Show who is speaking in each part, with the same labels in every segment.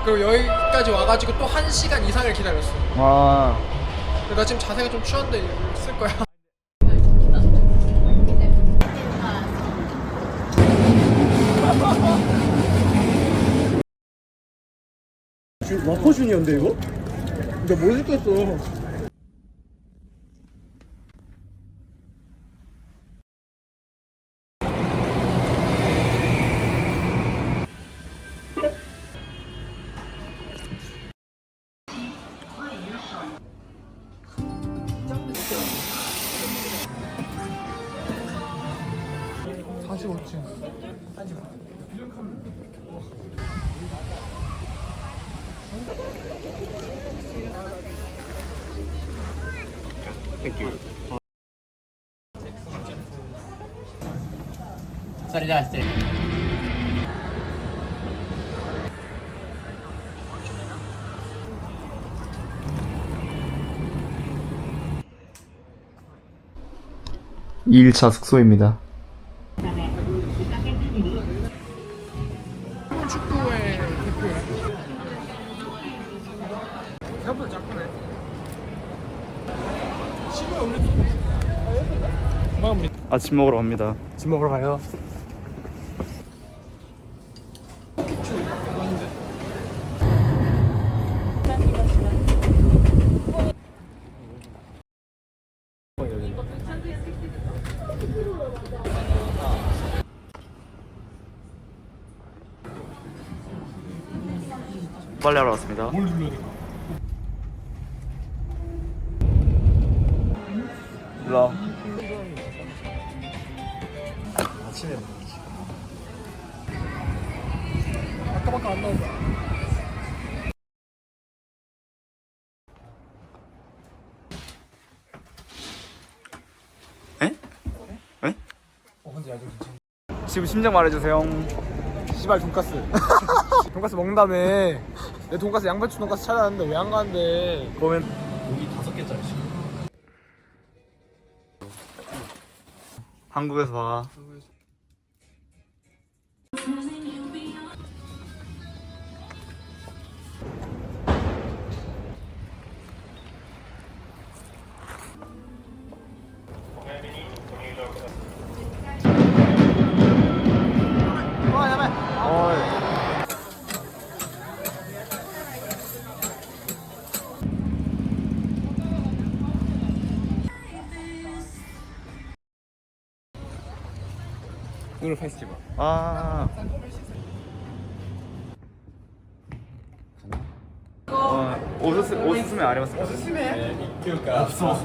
Speaker 1: 그리고 여기까지 와가지고 또 1시간 이상을 기다렸어.
Speaker 2: 와.
Speaker 1: 근데 나 지금 자세가 좀 추운데 쓸 거야.
Speaker 3: 와퍼슌이었는데 이거? 근데 뭐 시켰어?
Speaker 2: 이 2일차 숙소입니다.
Speaker 1: 축구의 대표야. 생각보다 작네.
Speaker 2: 아침 먹으러 갑니다.
Speaker 3: 집 먹으러 가요.
Speaker 2: 빨리 하러 왔습니다. 일로
Speaker 1: 아까밖에 안 나온다.
Speaker 2: 에? 에? 지금 심정 말해주세요.
Speaker 3: 씨발 돈까스. 돈까스 먹는다며. 내 돈까스 양배추 돈까스 찾아놨는데 왜 안 가는데?
Speaker 2: 그러면
Speaker 3: 고기 5개짜리씩.
Speaker 2: 한국에서 봐.
Speaker 3: 오늘 페스티벌.
Speaker 2: 아. 오스스메 아리마스.
Speaker 3: 오스스메? 그러니까 없어.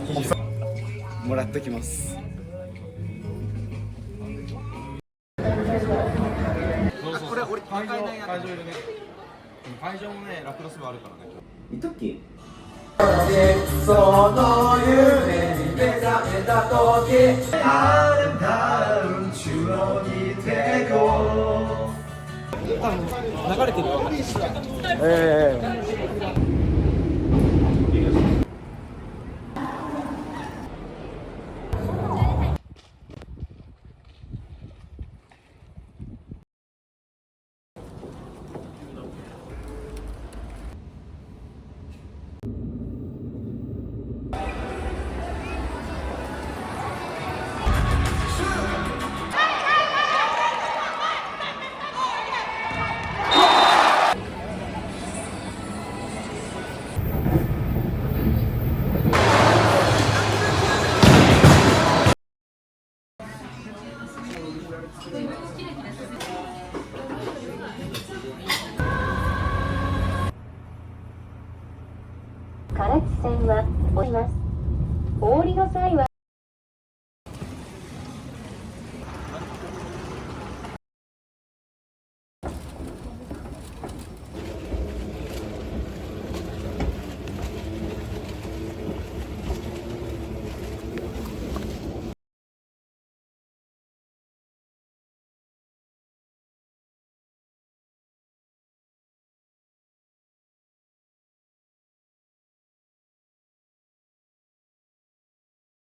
Speaker 3: 모라토키마스.
Speaker 4: これ俺会場いるね。会場もねラクロス部あるからね。
Speaker 3: いたっけ？流れてるよ。
Speaker 2: ええ。
Speaker 5: 唐津線は降ります。お降りの際は